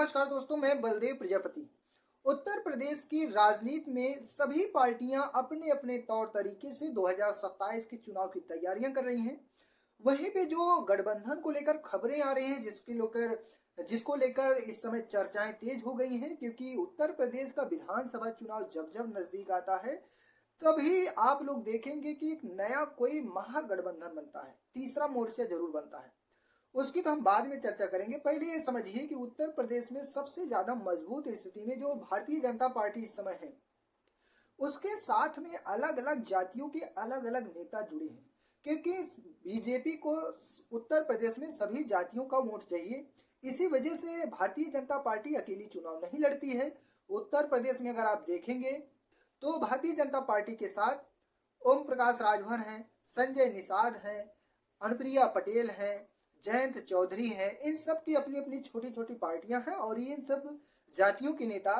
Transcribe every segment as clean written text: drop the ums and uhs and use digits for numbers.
नमस्कार दोस्तों, मैं बलदेव प्रजापति। उत्तर प्रदेश की राजनीति में सभी पार्टियां अपने अपने तौर तरीके से 2027 के चुनाव की तैयारियां कर रही हैं। वहीं पे जो गठबंधन को लेकर खबरें आ रही हैं, जिसको लेकर इस समय चर्चाएं तेज हो गई हैं, क्योंकि उत्तर प्रदेश का विधानसभा चुनाव जब जब नजदीक आता है तभी आप लोग देखेंगे कि एक नया कोई महागठबंधन बनता है, तीसरा मोर्चा जरूर बनता है। उसकी तो हम बाद में चर्चा करेंगे। पहले ये समझिए कि उत्तर प्रदेश में सबसे ज्यादा मजबूत स्थिति में जो भारतीय जनता पार्टी इस समय है, उसके साथ में अलग अलग जातियों के अलग अलग नेता जुड़े हैं, क्योंकि बीजेपी को उत्तर प्रदेश में सभी जातियों का वोट चाहिए। इसी वजह से भारतीय जनता पार्टी अकेली चुनाव नहीं लड़ती है। उत्तर प्रदेश में अगर आप देखेंगे तो भारतीय जनता पार्टी के साथ ओम प्रकाश राजभर हैं, संजय निषाद हैं, अनुप्रिया पटेल हैं, जयंत चौधरी हैं। इन सब की अपनी अपनी छोटी छोटी पार्टियां हैं और ये इन सब जातियों के नेता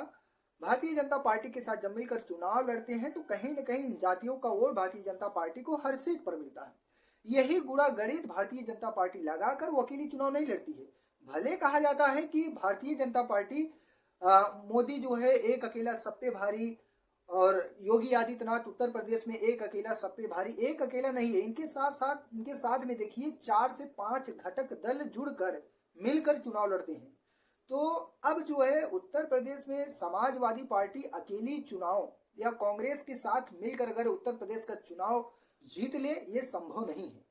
भारतीय जनता पार्टी के साथ जब मिलकर चुनाव लड़ते हैं तो कहीं न कहीं इन जातियों का वोट भारतीय जनता पार्टी को हर सीट पर मिलता है। यही गुणा गणित भारतीय जनता पार्टी लगाकर वो अकेली चुनाव नहीं लड़ती है। भले कहा जाता है कि भारतीय जनता पार्टी मोदी जो है एक अकेला सब पे भारी, और योगी आदित्यनाथ उत्तर प्रदेश में एक अकेला सब पे भारी। एक अकेला नहीं है, इनके साथ में देखिए 4 से 5 घटक दल जुड़कर मिलकर चुनाव लड़ते हैं। तो अब जो है उत्तर प्रदेश में समाजवादी पार्टी अकेली चुनाव या कांग्रेस के साथ मिलकर अगर उत्तर प्रदेश का चुनाव जीत ले, ये संभव नहीं है।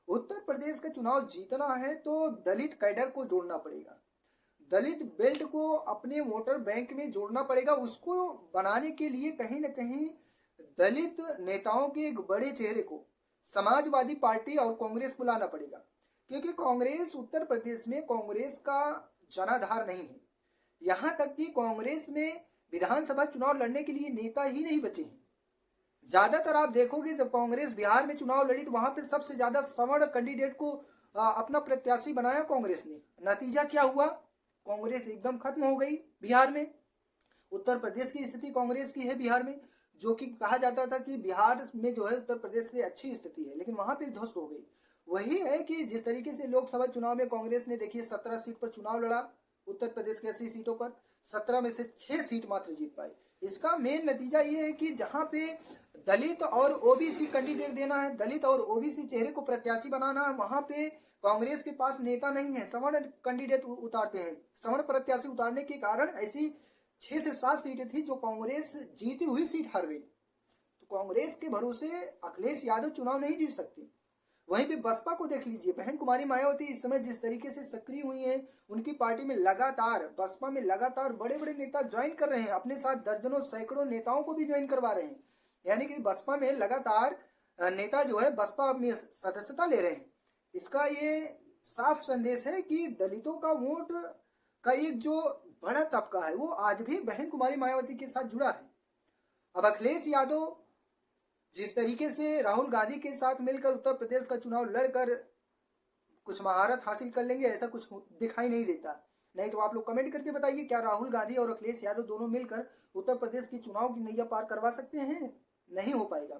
उत्तर प्रदेश का चुनाव जीतना है तो दलित कैडर को जोड़ना पड़ेगा, दलित बेल्ट को अपने वोटर बैंक में जोड़ना पड़ेगा। उसको बनाने के लिए कहीं न कहीं दलित नेताओं के एक बड़े चेहरे को समाजवादी पार्टी और कांग्रेस को लाना पड़ेगा, क्योंकि कांग्रेस उत्तर प्रदेश में कांग्रेस का जनाधार नहीं है। यहाँ तक कि कांग्रेस में विधानसभा चुनाव लड़ने के लिए नेता ही नहीं बचे हैं। ज्यादातर आप देखोगे जब कांग्रेस बिहार में चुनाव लड़ी तो वहां पे सबसे ज्यादा सवर्ण कैंडिडेट को अपना प्रत्याशी बनाया कांग्रेस ने। नतीजा क्या हुआ? कांग्रेस एकदम खत्म हो गई बिहार में। उत्तर प्रदेश की स्थिति कांग्रेस की है बिहार में, जो कि कहा जाता था कि बिहार में जो है उत्तर प्रदेश से अच्छी स्थिति है, लेकिन वहां पे ध्वस्त हो गई। वही है कि जिस तरीके से लोकसभा चुनाव में कांग्रेस ने देखिए 17 सीट पर चुनाव लड़ा, उत्तर प्रदेश की 80 सीटों पर 17 में से 6 सीट मात्र जीत पाई। इसका मेन नतीजा ये है कि जहां पे दलित और ओबीसी कैंडिडेट देना है, दलित और ओबीसी चेहरे को प्रत्याशी बनाना है, वहां पे कांग्रेस के पास नेता नहीं है, सवर्ण कैंडिडेट उतारते हैं। सवर्ण प्रत्याशी उतारने के कारण ऐसी 6 से 7 सीटें थी जो कांग्रेस जीती हुई सीट हार गई। तो कांग्रेस के भरोसे अखिलेश यादव चुनाव नहीं जीत सकते। वहीं पे बसपा को देख लीजिए, बहन कुमारी मायावती इस समय जिस तरीके से सक्रिय हुई हैं, उनकी पार्टी में लगातार बसपा में लगातार बड़े बड़े नेता ज्वाइन कर रहे हैं, अपने साथ दर्जनों सैकड़ों नेताओं को भी ज्वाइन करवा रहे हैं। यानी कि बसपा में लगातार नेता जो है बसपा में सदस्यता ले रहे हैं। इसका ये साफ संदेश है कि दलितों का वोट का एक जो बड़ा तबका है वो आज भी बहन कुमारी मायावती के साथ जुड़ा है। अब अखिलेश यादव जिस तरीके से राहुल गांधी के साथ मिलकर उत्तर प्रदेश का चुनाव लड़कर कुछ महारत हासिल कर लेंगे, ऐसा कुछ दिखाई नहीं देता। नहीं तो आप लोग कमेंट करके बताइए, क्या राहुल गांधी और अखिलेश यादव दोनों मिलकर उत्तर प्रदेश की चुनाव की नैया पार करवा सकते हैं? नहीं हो पाएगा।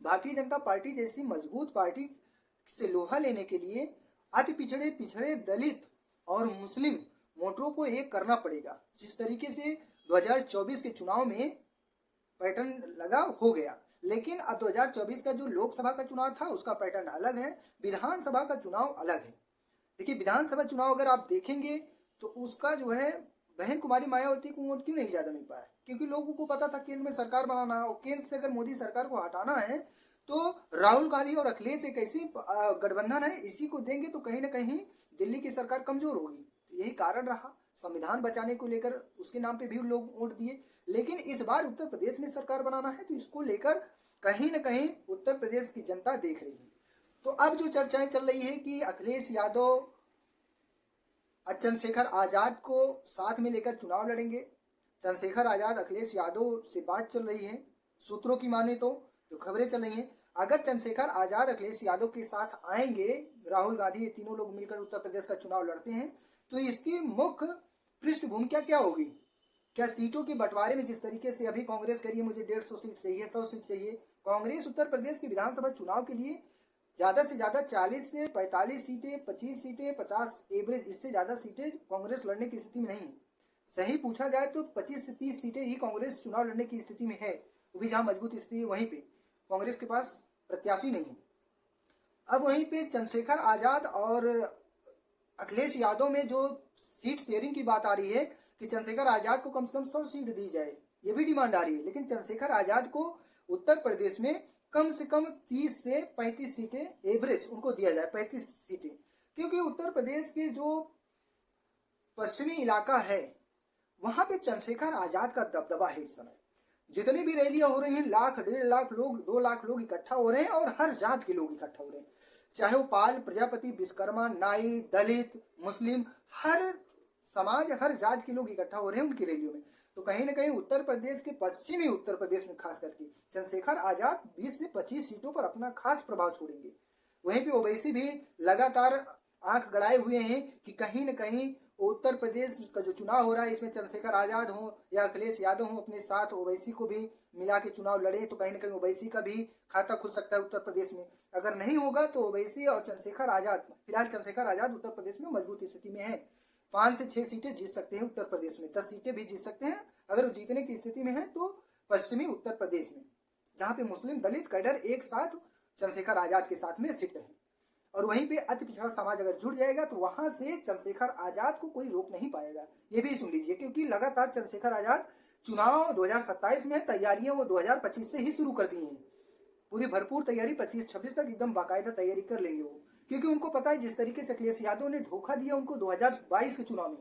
भारतीय जनता पार्टी जैसी मजबूत पार्टी से लोहा लेने के लिए अति पिछड़े दलित और मुस्लिम वोटरों को एक करना पड़ेगा। जिस तरीके से 2024 के चुनाव में पैटर्न लगा हो गया, लेकिन अब 2024 का जो लोकसभा का चुनाव था उसका पैटर्न अलग है, विधानसभा का चुनाव अलग है। देखिए विधानसभा चुनाव अगर आप देखेंगे तो उसका जो है बहन कुमारी मायावती को वोट क्यों नहीं ज्यादा मिल पाया? क्योंकि लोगों को पता था केंद्र में सरकार बनाना है, और केंद्र से अगर मोदी सरकार को हटाना है तो राहुल गांधी और अखिलेश एक ऐसी गठबंधन है, इसी को देंगे तो कहीं ना कहीं दिल्ली की सरकार कमजोर होगी। तो यही कारण रहा, संविधान बचाने को लेकर उसके नाम पे भी लोग वोट दिए। लेकिन इस बार उत्तर प्रदेश में सरकार बनाना है तो इसको लेकर कहीं ना कहीं उत्तर प्रदेश की जनता देख रही है। तो अब जो चर्चाएं चल रही है कि अखिलेश यादव चंद्रशेखर आजाद को साथ में लेकर चुनाव लड़ेंगे। चंद्रशेखर आजाद अखिलेश यादव से बात चल रही है, सूत्रों की माने तो जो खबरें चल रही हैं, अगर चंद्रशेखर आजाद अखिलेश यादव के साथ आएंगे, राहुल गांधी ये तीनों लोग मिलकर उत्तर प्रदेश का चुनाव लड़ते हैं, तो इसकी मुख्य पृष्ठभूमि क्या होगी? क्या सीटों के बंटवारे में जिस तरीके से अभी कांग्रेस कह रही है मुझे 150 सीट चाहिए, 100 सीट चाहिए, कांग्रेस उत्तर प्रदेश के विधानसभा चुनाव के लिए ज्यादा से ज्यादा 40 से 45 सीटें, 25 सीटें, 50 एवरेज, इससे ज्यादा सीटें कांग्रेस लड़ने की स्थिति में नहीं है। सही पूछा जाए तो 25 से 30 सीटें ही कांग्रेस चुनाव लड़ने की स्थिति में है, वो भी जहां मजबूत स्थिति है वहीं पे कांग्रेस के पास प्रत्याशी नहीं है। अब वहीं पे चंद्रशेखर आजाद और अखिलेश यादव में जो सीट शेयरिंग की बात आ रही है कि चंद्रशेखर आजाद को कम से कम 100 सीट दी जाए, ये भी डिमांड आ रही है। लेकिन चंद्रशेखर आजाद को उत्तर प्रदेश में कम से कम 30 से 35 सीटें एवरेज उनको दिया जाए, 35 सीटें, क्योंकि उत्तर प्रदेश के जो पश्चिमी इलाका है वहां पे चंद्रशेखर आजाद का दबदबा है। इस समय जितनी भी रैलियां हो रही हैं, 1 लाख 1.5 लाख लोग 2 लाख लोग इकट्ठा हो रहे हैं और हर जात के लोग इकट्ठा हो रहे हैं, चाहे वो पाल, प्रजापति, विश्वकर्मा, नाई, दलित, मुस्लिम, हर समाज हर जात के लोग इकट्ठा हो रहे हैं उनकी रैलियों में। तो कहीं ना कहीं उत्तर प्रदेश के पश्चिमी उत्तर प्रदेश में खास करके चंद्रशेखर आजाद 20 से 25 सीटों पर अपना खास प्रभाव छोड़ेंगे। वहीं पे ओवैसी भी लगातार आंख गड़ाए हुए हैं कि कहीं न कहीं उत्तर प्रदेश का जो चुनाव हो रहा है इसमें चंद्रशेखर आजाद हो या अखिलेश यादव हो अपने साथ ओवैसी को भी मिला के चुनाव लड़े तो कहीं ना कहीं ओवैसी का भी खाता खुल सकता है उत्तर प्रदेश में। अगर नहीं होगा तो ओवैसी और चंद्रशेखर आजाद, फिलहाल चंद्रशेखर आजाद उत्तर प्रदेश में मजबूत स्थिति में है, 5 से 6 सीटें जीत सकते हैं उत्तर प्रदेश में, 10 सीटें भी जीत सकते हैं अगर वो जीतने की स्थिति में है तो पश्चिमी उत्तर प्रदेश में, जहाँ पे मुस्लिम दलित कैडर एक साथ चंद्रशेखर आजाद के साथ में सिट है। और वहीं पे अति पिछड़ा समाज अगर जुड़ जाएगा तो वहां से चंद्रशेखर आजाद को कोई रोक नहीं पाएगा, ये भी सुन लीजिए, क्योंकि लगातार चंद्रशेखर आजाद चुनाव 2027 में तैयारियां वो 2025 से ही शुरू कर दी हैं। पूरी भरपूर तैयारी 25-26 तक एकदम बाकायदा तैयारी कर लेंगे वो, क्योंकि उनको पता है जिस तरीके से अखिलेश यादव ने धोखा दिया उनको 2022 के चुनाव में,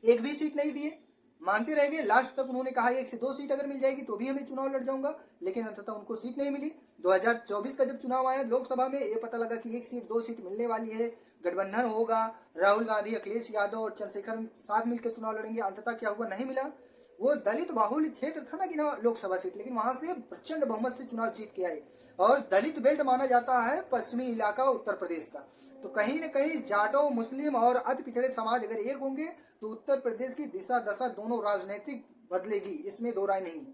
एक भी सीट नहीं दिए, मानते रह गए। लास्ट तक उन्होंने कहा 1 से 2 सीट अगर मिल जाएगी तो भी हमें चुनाव लड़ जाऊंगा, लेकिन अंततः उनको सीट नहीं मिली। 2024 का जब चुनाव आया लोकसभा में, ये पता लगा कि 1 सीट 2 सीट मिलने वाली है, गठबंधन होगा, राहुल गांधी, अखिलेश यादव और चंद्रशेखर साथ मिलकर चुनाव लड़ेंगे। अंततः क्या हुआ, नहीं मिला। वो दलित बाहुल्य क्षेत्र था ना कि ना लोकसभा सीट, लेकिन वहां से प्रचंड बहुमत से चुनाव जीत के आए। और दलित बेल्ट माना जाता है पश्चिमी इलाका उत्तर प्रदेश का, तो कहीं न कहीं जाटो, मुस्लिम और अति पिछड़े समाज अगर एक होंगे तो उत्तर प्रदेश की दिशा दशा दोनों राजनीतिक बदलेगी, इसमें दो राय नहीं है।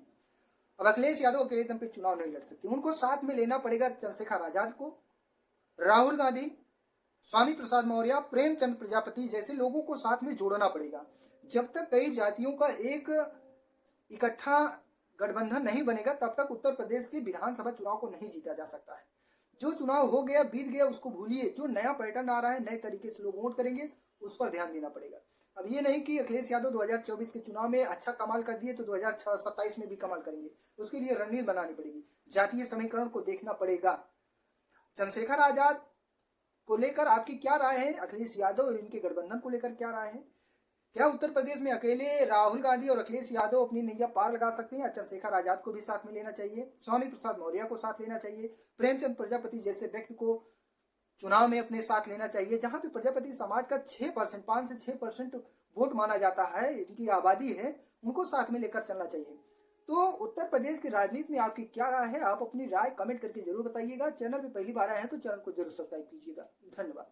अब अखिलेश यादव अकेले दम पे चुनाव नहीं लड़ सकते, उनको साथ में लेना पड़ेगा चंद्रशेखर आजाद को, राहुल गांधी, स्वामी प्रसाद मौर्य, प्रेमचंद प्रजापति जैसे लोगों को साथ में जोड़ना पड़ेगा। जब तक कई जातियों का एक इकट्ठा गठबंधन नहीं बनेगा तब तक उत्तर प्रदेश के विधानसभा चुनाव को नहीं जीता जा सकता है। जो चुनाव हो गया बीत गया उसको भूलिए, जो नया पैटर्न आ रहा है, नए तरीके से लोग वोट करेंगे, उस पर ध्यान देना पड़ेगा। अब ये नहीं कि अखिलेश यादव 2024 के चुनाव में अच्छा कमाल कर दिए तो 2027 में भी कमाल करेंगे, उसके लिए रणनीति बनानी पड़ेगी, जातीय समीकरण को देखना पड़ेगा। चंद्रशेखर आजाद को लेकर आपकी क्या राय है, अखिलेश यादव और इनके गठबंधन को लेकर क्या राय है? क्या उत्तर प्रदेश में अकेले राहुल गांधी और अखिलेश यादव अपनी नैया पार लगा सकते हैं या चंद्रशेखर आजाद को भी साथ में लेना चाहिए, स्वामी प्रसाद मौर्य को साथ लेना चाहिए, प्रेमचंद प्रजापति जैसे व्यक्ति को चुनाव में अपने साथ लेना चाहिए, जहां पे प्रजापति समाज का 6%, 5 से 6% वोट माना जाता है, इनकी आबादी है, उनको साथ में लेकर चलना चाहिए। तो उत्तर प्रदेश की राजनीति में आपकी क्या राय है? आप अपनी राय कमेंट करके जरूर बताइएगा। चैनल पे पहली बार आए हैं तो चैनल को जरूर सब्सक्राइब कीजिएगा। धन्यवाद।